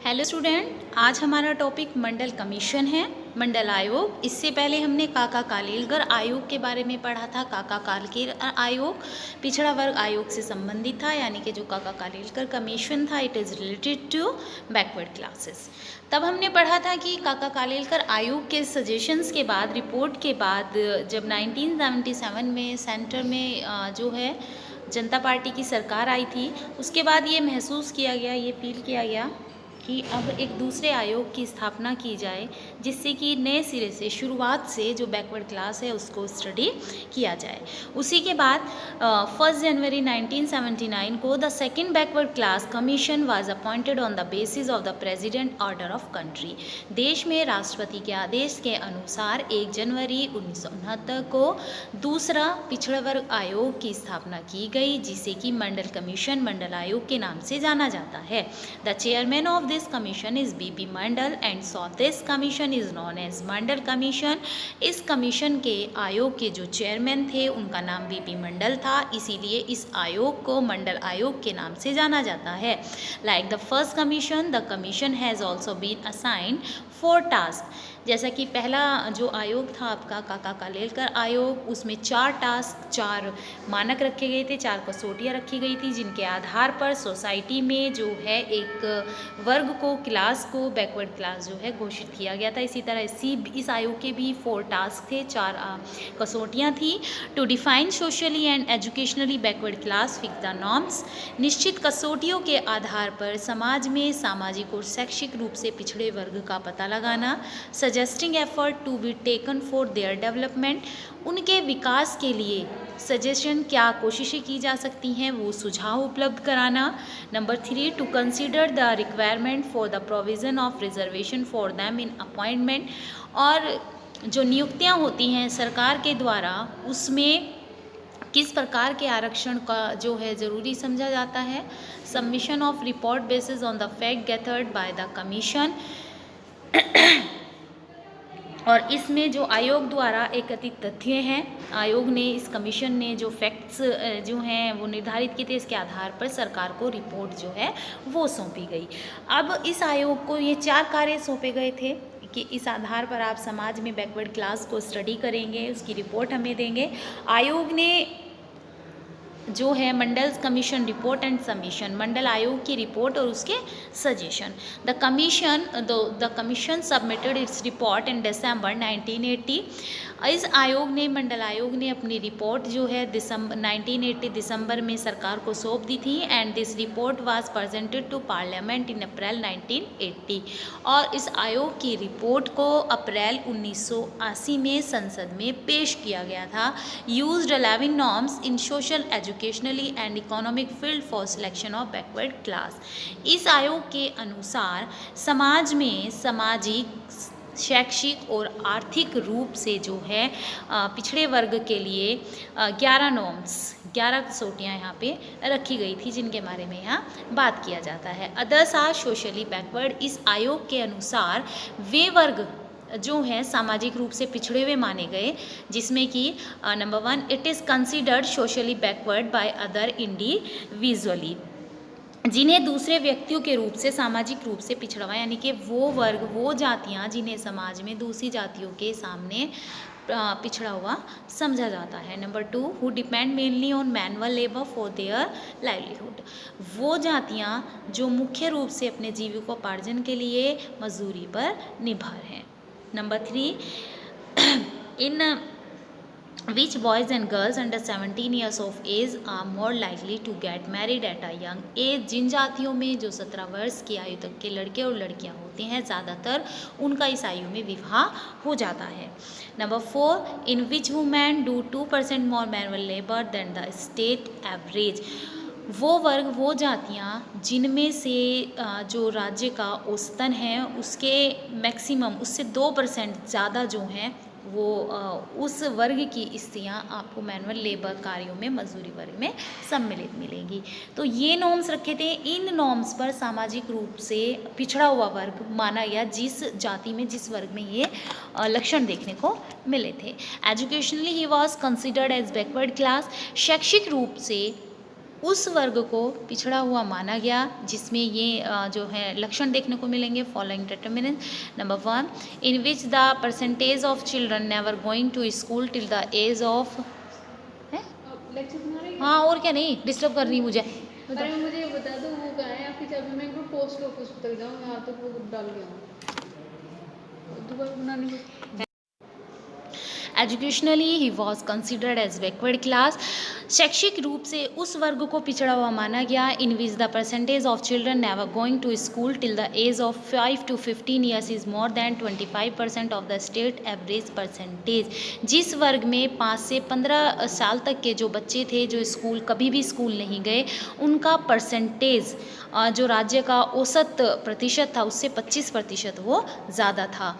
Hello student, आज हमारा topic मंडल commission है। मंडल आयोग। इससे पहले हमने काका कालेलकर आयोग के बारे में पढ़ा था। काका कालेलकर आयोग पिछड़ा वर्ग आयोग से संबंधित था, यानी कि जो काका कालेलकर कमीशन था it is related to backward classes. तब हमने पढ़ा था कि काका कालेलकर आयोग के सजेशंस के बाद, रिपोर्ट के बाद, जब 1977 में सेंटर में जो है जनता पार्टी की सरकार आई थी, उसके बाद ये महसूस किया गया, ये फील किया गया कि अब एक दूसरे आयोग की स्थापना की जाए, जिससे कि नए सिरे से, शुरुआत से जो बैकवर्ड क्लास है उसको स्टडी किया जाए। उसी के बाद 1 जनवरी 1979 को the second backward class commission was appointed on the basis of the president order of country. देश में राष्ट्रपति के आदेश के अनुसार 1 जनवरी 1969 को दूसरा पिछड़ा वर्ग आयोग की स्थापना की गई, जिसे कि मंडल कमीशन, मंडल आयोग के नाम से जाना जाता है। The chairman of this commission is B.P. Mandal and so this commission is known as Mandal commission. इस कमीशन के आयोग के जो चेयरमैन थे उनका नाम B.P. मंडल था, इसीलिए इस आयोग को मंडल आयोग के नाम से जाना जाता है। Like the first commission, the commission has also been assigned 4 task. जैसा कि पहला जो आयोग था आपका काका कालेलकर आयोग, उसमें 4 टास्क, 4 मानक रखे गए थे, 4 कसौटियाँ रखी गई थी, जिनके आधार पर सोसाइटी में जो है एक वर्ग को, क्लास को बैकवर्ड क्लास जो है घोषित किया गया था। इसी तरह इस आयोग के भी 4 टास्क थे, 4 कसौटियाँ थी। To define socially and educationally backward class, fix the norms. निश्चित कसौटियों के आधार पर समाज में सामाजिक और शैक्षिक रूप से पिछड़े वर्ग का पता लगाना। Suggesting effort to be taken for their development. उनके विकास के लिए सजेशन, क्या कोशिशें की जा सकती हैं, वो सुझाव उपलब्ध कराना। Number 3, to consider the requirement for the provision of reservation for them in appointment. और जो नियुक्तियां होती हैं सरकार के द्वारा, उसमें किस प्रकार के आरक्षण का जो है ज़रूरी समझा जाता है। Submission of report basis on the fact gathered by the commission. और इसमें जो आयोग द्वारा एकत्रित तथ्य हैं, आयोग ने, इस कमीशन ने जो फैक्ट्स जो हैं वो निर्धारित किए थे, इसके आधार पर सरकार को रिपोर्ट जो है वो सौंपी गई। अब इस आयोग को ये 4 कार्य सौंपे गए थे कि इस आधार पर आप समाज में बैकवर्ड क्लास को स्टडी करेंगे, उसकी रिपोर्ट हमें देंगे। आयोग ने जो है Mandal commission report and submission, Mandal आयोग की रिपोर्ट और उसके suggestion. The commission submitted its report in December 1980। इस आयोग ने, मंडल आयोग ने अपनी रिपोर्ट जो है 1980 दिसंबर में सरकार को सौंप दी थी। And this report was presented to parliament in April 1980। और इस आयोग की रिपोर्ट को अप्रैल 1980 में संसद में पेश किया गया था। Used 11 norms in social, educationally and economic field for selection of backward class. इस आयोग के अनुसार समाज में सामाजिक, शैक्षिक और आर्थिक रूप से जो है पिछड़े वर्ग के लिए 11 नॉर्म्स, 11 कसौटियाँ यहाँ पे रखी गई थी, जिनके बारे में यहाँ बात किया जाता है। Others are socially backward. इस आयोग के अनुसार वे वर्ग जो हैं सामाजिक रूप से पिछड़े हुए माने गए, जिसमें कि number 1, it is considered socially backward by other individually, जिन्हें दूसरे व्यक्तियों के रूप से सामाजिक रूप से पिछड़ा हुआ, यानी कि वो वर्ग, वो जातियाँ जिन्हें समाज में दूसरी जातियों के सामने पिछड़ा हुआ समझा जाता है। Number 2, who depend mainly on manual labour for their livelihood. वो जातियाँ जो मुख्य रूप से अपने जीविकोपार्जन के लिए मजदूरी पर निर्भर हैं। Number 3, in which boys and girls under 17 years of age are more likely to get married at a young age। जिन जातियों में जो 17 वर्ष की आयु तक के लड़के और लड़कियां होते हैं, ज़्यादातर उनका इस आयु में विवाह हो जाता है। Number 4, in which women do 2% more manual labor than the state average। वो वर्ग, वो जातियाँ जिनमें से जो राज्य का औसतन है उसके मैक्सिमम, उससे 2% ज़्यादा जो हैं, वो उस वर्ग की स्त्रियाँ आपको मैनुअल लेबर कार्यों में, मजदूरी वर्ग में सम्मिलित मिलेंगी। तो ये नॉर्म्स रखे थे। इन नॉर्म्स पर सामाजिक रूप से पिछड़ा हुआ वर्ग माना गया, जिस जाति में, जिस वर्ग में ये लक्षण देखने को मिले थे। Educationally he was considered as backward class. शैक्षिक रूप से उस वर्ग को पिछड़ा हुआ माना गया जिसमें ये जो है लक्षण देखने को मिलेंगे। Following determinant, number 1, in which the percentage of children never going to school till the age of, हाँ और क्या, नहीं डिस्टर्ब कर रही मुझे। अरे मुझे ये बता दो वो कहाँ है आपकी चाबी, मैं एक बार पोस्ट ऑफिस तक जाऊँ, यहाँ तक वो डाल के आऊँ, दोबारा बनाने को। Educationally he was considered as backward class, शैक्षिक रूप से उस वर्ग को पिछड़ा हुआ माना गया in which the percentage of children never going to school till the age of 5 to 15 years is more than 25% of the state average percentage. जिस वर्ग में 5 से 15 साल तक के जो बच्चे थे जो स्कूल कभी भी स्कूल नहीं गए, उनका परसेंटेज जो राज्य का औसत प्रतिशत था उससे 25% वो ज़्यादा था।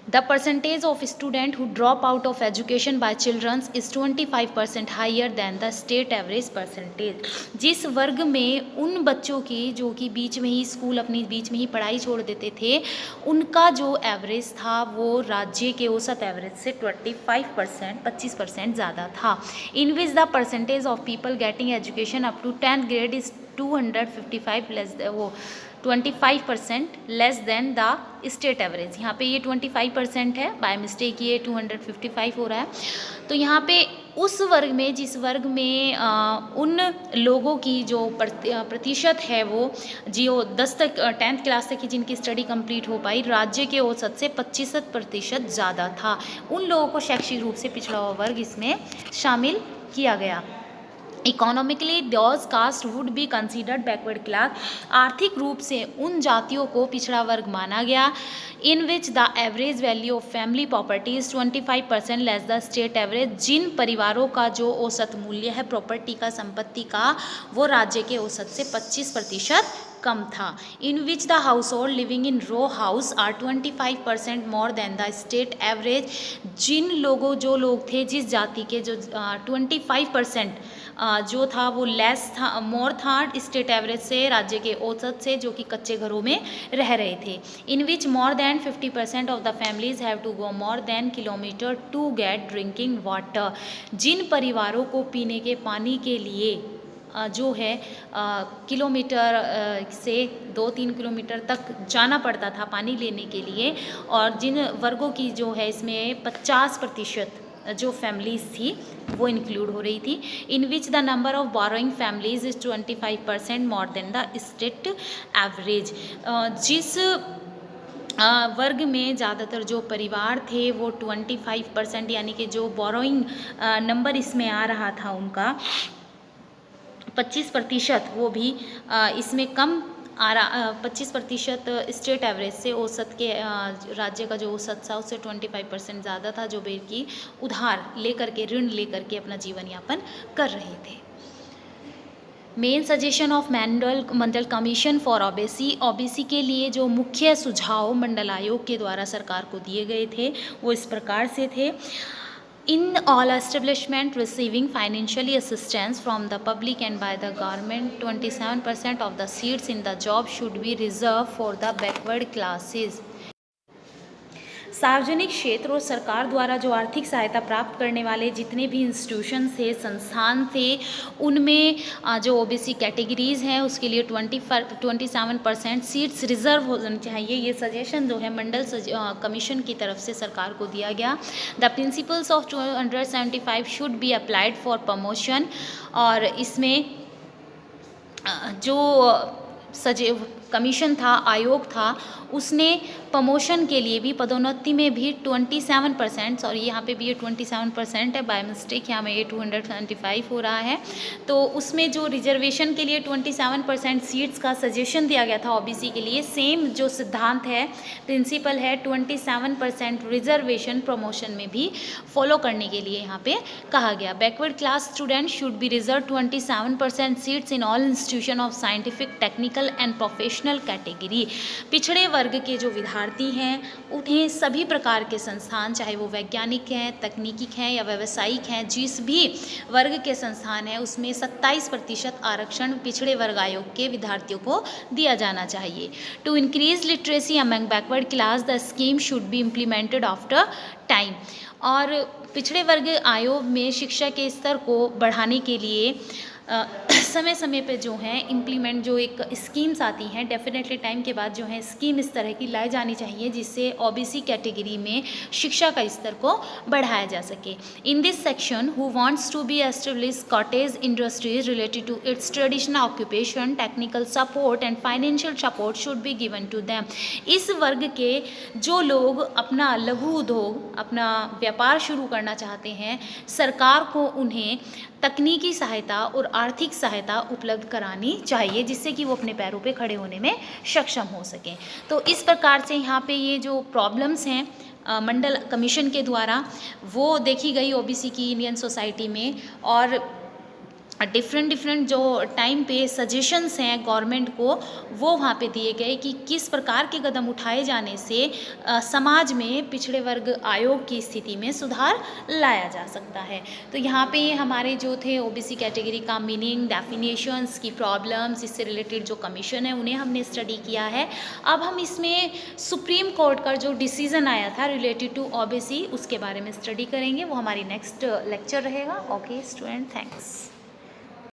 The percentage of students who drop out of education by children is 25% higher than the state average percentage। जिस वर्ग में उन बच्चों की जो कि बीच में ही स्कूल अपनी बीच में ही पढ़ाई छोड़ देते थे, उनका जो एवरेज था वो राज्य के औसत एवरेज से 25% ज़्यादा था। In which the percentage of people getting education up to 10th grade is 255 less वो 25% less than the state average. यहाँ पे ये 25% है, बाय मिस्टेक ये 255 हो रहा है। तो यहाँ पे उस वर्ग में जिस वर्ग में उन लोगों की जो प्रतिशत है वो जो 10th क्लास तक की जिनकी स्टडी कंप्लीट हो पाई, राज्य के औसत से 25% ज़्यादा था। उन लोगों को शैक्षिक रूप से पिछड़ा हुआ वर्ग इसमें शामिल किया गया। Economically those caste would be considered backward class, आर्थिक रूप से उन जातियों को पिछड़ा वर्ग माना गया in which the average value of family property is 25% less the state average. जिन परिवारों का जो औसत मूल्य है प्रॉपर्टी का, संपत्ति का, वो राज्य के औसत से 25% कम था। In which the household living in row house are 25% more than the state average. जिन लोगों जो लोग थे जिस जाति के जो 25% जो था वो लेस था, मोर था स्टेट एवरेज से, राज्य के औसत से, जो कि कच्चे घरों में रह रहे थे। In which more than 50% of the families have to go more than kilometer to get drinking water. जिन परिवारों को पीने के पानी के लिए जो है किलोमीटर से 2-3 किलोमीटर तक जाना पड़ता था पानी लेने के लिए, और जिन वर्गों की जो है इसमें 50% जो फैमिलीज थी वो इंक्लूड हो रही थी। In which the number of borrowing families is 25% more than the state average. जिस वर्ग में ज़्यादातर जो परिवार थे वो 25% यानी कि जो बोरोइंग नंबर इसमें आ रहा था उनका 25%, वो भी इसमें कम आ रहा 25% स्टेट एवरेज से, औसत के राज्य का जो औसत था उससे 25% ज़्यादा था, जो बैंक की उधार लेकर के, ऋण लेकर के अपना जीवन यापन कर रहे थे। Main suggestion of Mandal commission for OBC के लिए जो मुख्य सुझाव मंडल आयोग के द्वारा सरकार को दिए गए थे वो इस प्रकार से थे। In all establishment receiving financially assistance from the public and by the government, 27% of the seats in the job should be reserved for the backward classes। सार्वजनिक क्षेत्र और सरकार द्वारा जो आर्थिक सहायता प्राप्त करने वाले जितने भी इंस्टीट्यूशन थे, संस्थान थे, उनमें जो ओबीसी कैटेगरीज हैं उसके लिए 27% सीट्स रिजर्व होनी चाहिए। ये सजेशन जो है मंडल कमीशन की तरफ से सरकार को दिया गया। The principles of 275 should be applied for promotion, और इसमें जो कमीशन था, आयोग था, उसने प्रमोशन के लिए भी, पदोन्नति में भी 27%, और यहाँ पे भी ये 27% है, बाय मिस्टेक यहाँ में ये 275 हो रहा है। तो उसमें जो रिजर्वेशन के लिए 27% सीट्स का सजेशन दिया गया था ओबीसी के लिए, सेम जो सिद्धांत है, प्रिंसिपल है, 27% रिजर्वेशन प्रमोशन में भी फॉलो करने के लिए यहाँ पे कहा गया। Backward class student should be reserve 27% seats in all institution of scientific, technical and professional category. पिछड़े वर्ग के जो विद्यार्थी हैं उन्हें सभी प्रकार के संस्थान, चाहे वो वैज्ञानिक हैं, तकनीकी हैं या व्यावसायिक हैं, जिस भी वर्ग के संस्थान हैं उसमें 27% आरक्षण पिछड़े वर्ग आयोग के विद्यार्थियों को दिया जाना चाहिए। To increase literacy among backward class the scheme should be implemented after time. और पिछड़े वर्ग आयोग में शिक्षा के स्तर को बढ़ाने के लिए समय समय पे जो है इम्प्लीमेंट जो एक स्कीम्स आती हैं, डेफिनेटली टाइम के बाद जो है स्कीम इस तरह की लाई जानी चाहिए जिससे ओबीसी कैटेगरी में शिक्षा का स्तर को बढ़ाया जा सके। In this section who wants to be establish cottage industries related to its traditional occupation, technical support and financial support should be given to them. इस वर्ग के जो लोग अपना लघु उद्योग, अपना व्यापार शुरू करना चाहते हैं, सरकार को उन्हें तकनीकी सहायता और आर्थिक सहायता उपलब्ध करानी चाहिए जिससे कि वो अपने पैरों पे खड़े होने में सक्षम हो सकें। तो इस प्रकार से यहाँ पे ये जो प्रॉब्लम्स हैं मंडल कमीशन के द्वारा वो देखी गई ओबीसी की इंडियन सोसाइटी में, और डिफरेंट जो टाइम पे सजेशंस हैं गवर्नमेंट को वो वहाँ पे दिए गए कि किस प्रकार के कदम उठाए जाने से समाज में पिछड़े वर्ग आयोग की स्थिति में सुधार लाया जा सकता है। तो यहाँ पे हमारे जो थे ओबीसी कैटेगरी का मीनिंग, डेफिनेशंस की प्रॉब्लम्स, इससे रिलेटेड जो कमीशन है उन्हें हमने स्टडी किया है। अब हम इसमें सुप्रीम कोर्ट का जो डिसीज़न आया था रिलेटेड टू ओबीसी उसके बारे में स्टडी करेंगे, वो हमारी नेक्स्ट लेक्चर रहेगा। Okay student, thanks.